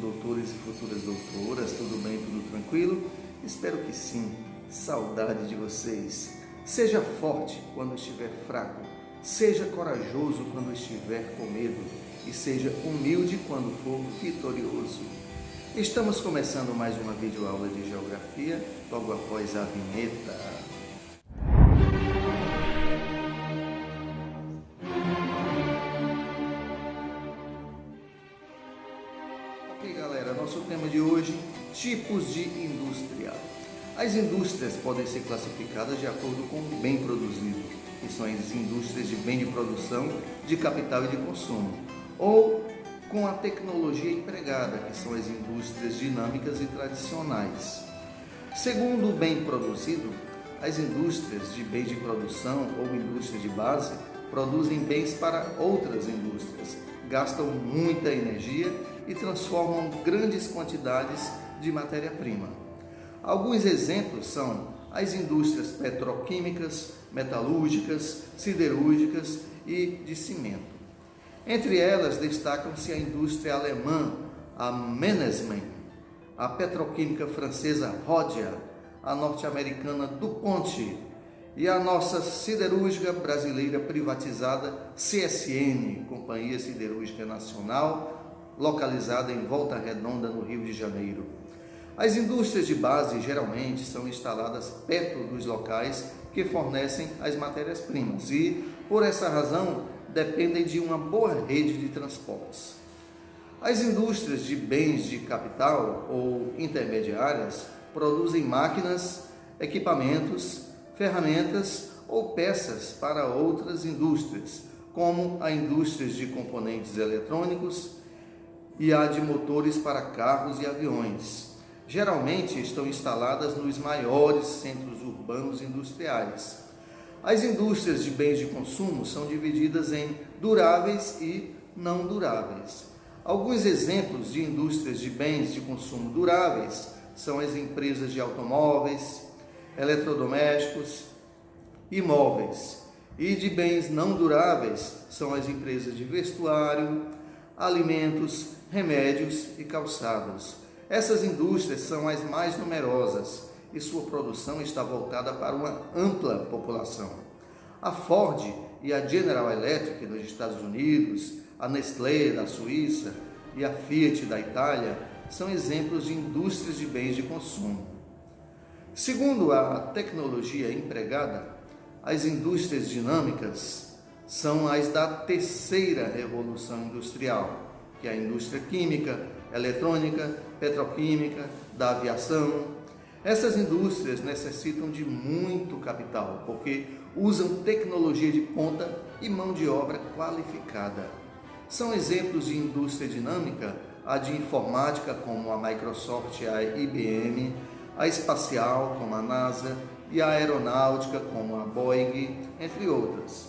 doutores e futuras doutoras, tudo bem, tudo tranquilo? Espero que sim. Saudade de vocês. Seja forte quando estiver fraco, seja corajoso quando estiver com medo e seja humilde quando for vitorioso. Estamos começando mais uma videoaula de geografia, logo após a vinheta. Ok, galera, nosso tema de hoje, tipos de indústria. As indústrias podem ser classificadas de acordo com o bem produzido, que são as indústrias de bem de produção, de capital e de consumo, ou com a tecnologia empregada, que são as indústrias dinâmicas e tradicionais. Segundo o bem produzido, as indústrias de bens de produção ou indústrias de base produzem bens para outras indústrias, gastam muita energia e transformam grandes quantidades de matéria-prima. Alguns exemplos são as indústrias petroquímicas, metalúrgicas, siderúrgicas e de cimento. Entre elas destacam-se a indústria alemã, a Mannesmann, a petroquímica francesa Rhodia, a norte-americana DuPont e a nossa siderúrgica brasileira privatizada CSN, Companhia Siderúrgica Nacional, localizada em Volta Redonda, no Rio de Janeiro. As indústrias de base geralmente são instaladas perto dos locais que fornecem as matérias-primas e, por essa razão, dependem de uma boa rede de transportes. As indústrias de bens de capital ou intermediárias produzem máquinas, equipamentos, ferramentas ou peças para outras indústrias, como a indústria de componentes eletrônicos e a de motores para carros e aviões. Geralmente estão instaladas nos maiores centros urbanos industriais. As indústrias de bens de consumo são divididas em duráveis e não duráveis. Alguns exemplos de indústrias de bens de consumo duráveis são as empresas de automóveis, eletrodomésticos, imóveis. E de bens não duráveis são as empresas de vestuário, alimentos, remédios e calçados. Essas indústrias são as mais numerosas e sua produção está voltada para uma ampla população. A Ford e a General Electric dos Estados Unidos, a Nestlé da Suíça e a Fiat da Itália são exemplos de indústrias de bens de consumo. Segundo a tecnologia empregada, as indústrias dinâmicas são as da terceira revolução industrial, que é a indústria química, eletrônica, petroquímica, da aviação. Essas indústrias necessitam de muito capital, porque usam tecnologia de ponta e mão de obra qualificada. São exemplos de indústria dinâmica a de informática, como a Microsoft e a IBM, a espacial, como a NASA, e a aeronáutica, como a Boeing, entre outras.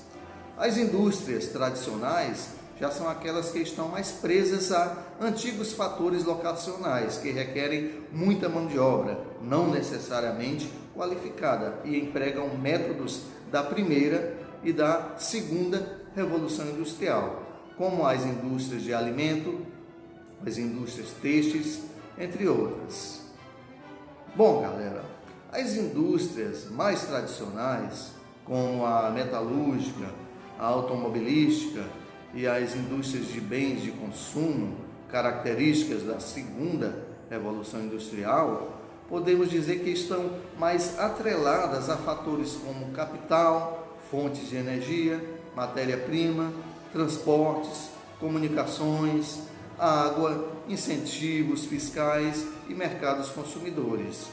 As indústrias tradicionais já são aquelas que estão mais presas a antigos fatores locacionais, que requerem muita mão de obra, não necessariamente qualificada, e empregam métodos da primeira e da segunda revolução industrial, como as indústrias de alimento, as indústrias têxteis, entre outras. Bom, galera, as indústrias mais tradicionais, como a metalúrgica, a automobilística e as indústrias de bens de consumo, características da segunda revolução industrial, podemos dizer que estão mais atreladas a fatores como capital, fontes de energia, matéria-prima, transportes, comunicações, água, incentivos fiscais e mercados consumidores.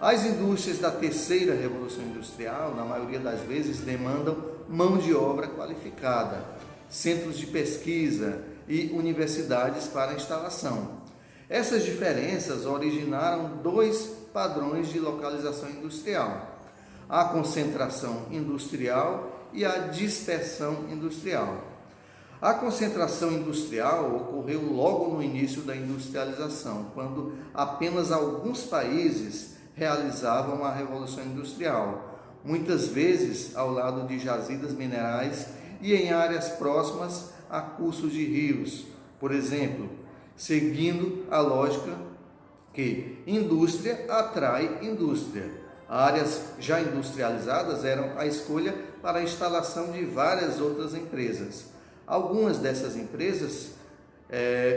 As indústrias da terceira revolução industrial, na maioria das vezes, demandam mão de obra qualificada, centros de pesquisa e universidades para instalação. Essas diferenças originaram dois padrões de localização industrial: a concentração industrial e a dispersão industrial. A concentração industrial ocorreu logo no início da industrialização, quando apenas alguns países realizavam a Revolução Industrial, muitas vezes ao lado de jazidas minerais e em áreas próximas a cursos de rios, por exemplo, seguindo a lógica que indústria atrai indústria. Áreas já industrializadas eram a escolha para a instalação de várias outras empresas. Algumas dessas empresas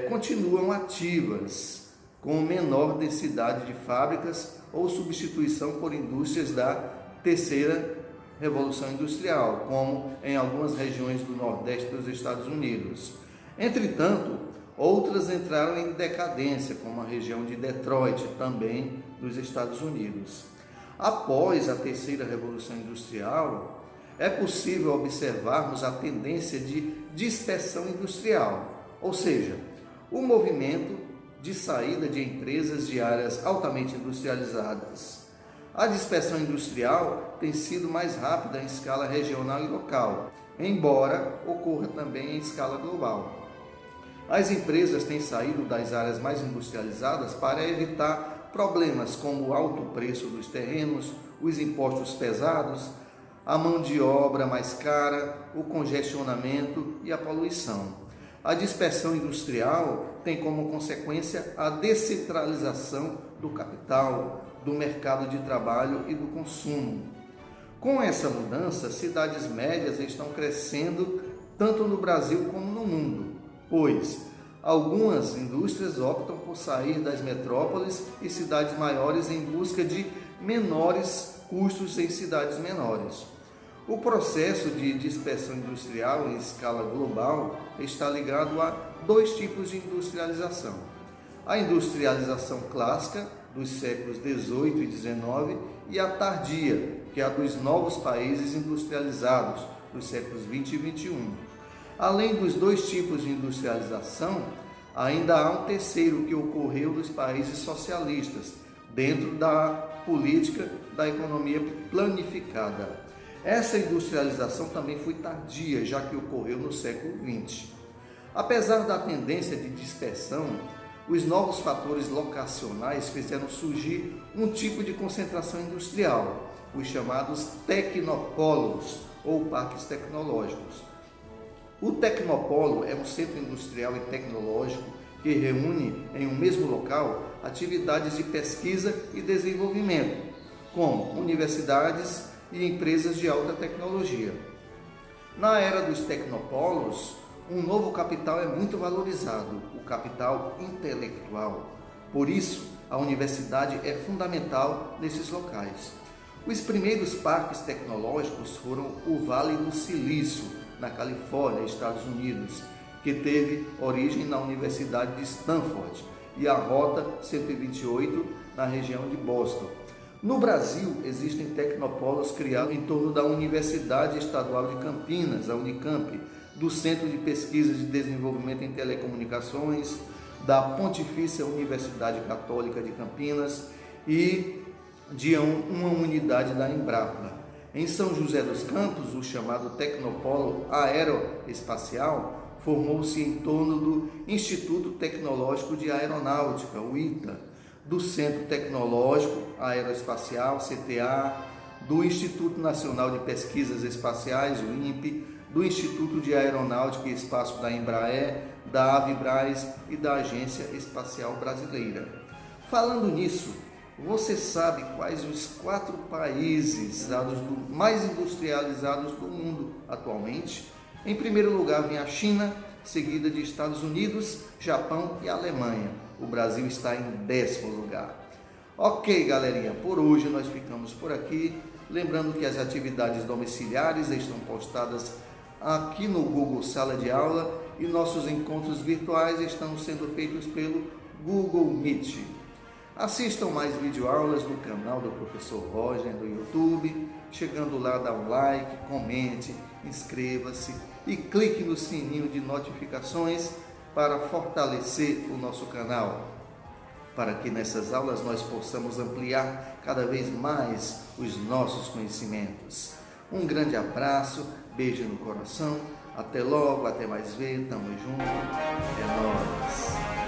continuam ativas, com menor densidade de fábricas ou substituição por indústrias da terceira revolução industrial, como em algumas regiões do Nordeste dos Estados Unidos. Entretanto, outras entraram em decadência, como a região de Detroit, também dos Estados Unidos. Após a terceira revolução industrial, é possível observarmos a tendência de dispersão industrial, ou seja, o movimento de saída de empresas de áreas altamente industrializadas. A dispersão industrial tem sido mais rápida em escala regional e local, embora ocorra também em escala global. As empresas têm saído das áreas mais industrializadas para evitar problemas como o alto preço dos terrenos, os impostos pesados, a mão de obra mais cara, o congestionamento e a poluição. A dispersão industrial tem como consequência a descentralização do capital, do mercado de trabalho e do consumo. Com essa mudança, cidades médias estão crescendo tanto no Brasil como no mundo, pois algumas indústrias optam por sair das metrópoles e cidades maiores em busca de menores custos em cidades menores. O processo de dispersão industrial em escala global está ligado a dois tipos de industrialização. A industrialização clássica, dos séculos 18 e 19, e a tardia, que é a dos novos países industrializados, dos séculos 20 e 21. Além dos dois tipos de industrialização, ainda há um terceiro que ocorreu nos países socialistas, dentro da política da economia planificada. Essa industrialização também foi tardia, já que ocorreu no século XX. Apesar da tendência de dispersão, os novos fatores locacionais fizeram surgir um tipo de concentração industrial, os chamados tecnopolos ou parques tecnológicos. O tecnopolo é um centro industrial e tecnológico que reúne em um mesmo local atividades de pesquisa e desenvolvimento, como universidades e empresas de alta tecnologia. Na era dos tecnopolos, um novo capital é muito valorizado, o capital intelectual. Por isso, a universidade é fundamental nesses locais. Os primeiros parques tecnológicos foram o Vale do Silício, na Califórnia, Estados Unidos, que teve origem na Universidade de Stanford, e a Rota 128, na região de Boston. No Brasil, existem tecnopolos criados em torno da Universidade Estadual de Campinas, a Unicamp, do Centro de Pesquisa e Desenvolvimento em Telecomunicações, da Pontifícia Universidade Católica de Campinas e de uma unidade da Embrapa. Em São José dos Campos, o chamado Tecnopolo Aeroespacial formou-se em torno do Instituto Tecnológico de Aeronáutica, o ITA, do Centro Tecnológico Aeroespacial, CTA, do Instituto Nacional de Pesquisas Espaciais, o INPE, do Instituto de Aeronáutica e Espaço da Embraer, da Avibraz e da Agência Espacial Brasileira. Falando nisso, você sabe quais os 4 países mais industrializados do mundo atualmente? Em primeiro lugar vem a China, seguida de Estados Unidos, Japão e Alemanha. O Brasil está em 10º lugar. Ok, galerinha, por hoje nós ficamos por aqui. Lembrando que as atividades domiciliares estão postadas aqui no Google Sala de Aula e nossos encontros virtuais estão sendo feitos pelo Google Meet. Assistam mais videoaulas no canal do Professor Roger no YouTube. Chegando lá, dá um like, comente, inscreva-se e clique no sininho de notificações para fortalecer o nosso canal, para que nessas aulas nós possamos ampliar cada vez mais os nossos conhecimentos. Um grande abraço, beijo no coração, até logo, até mais ver, tamo junto, é nóis!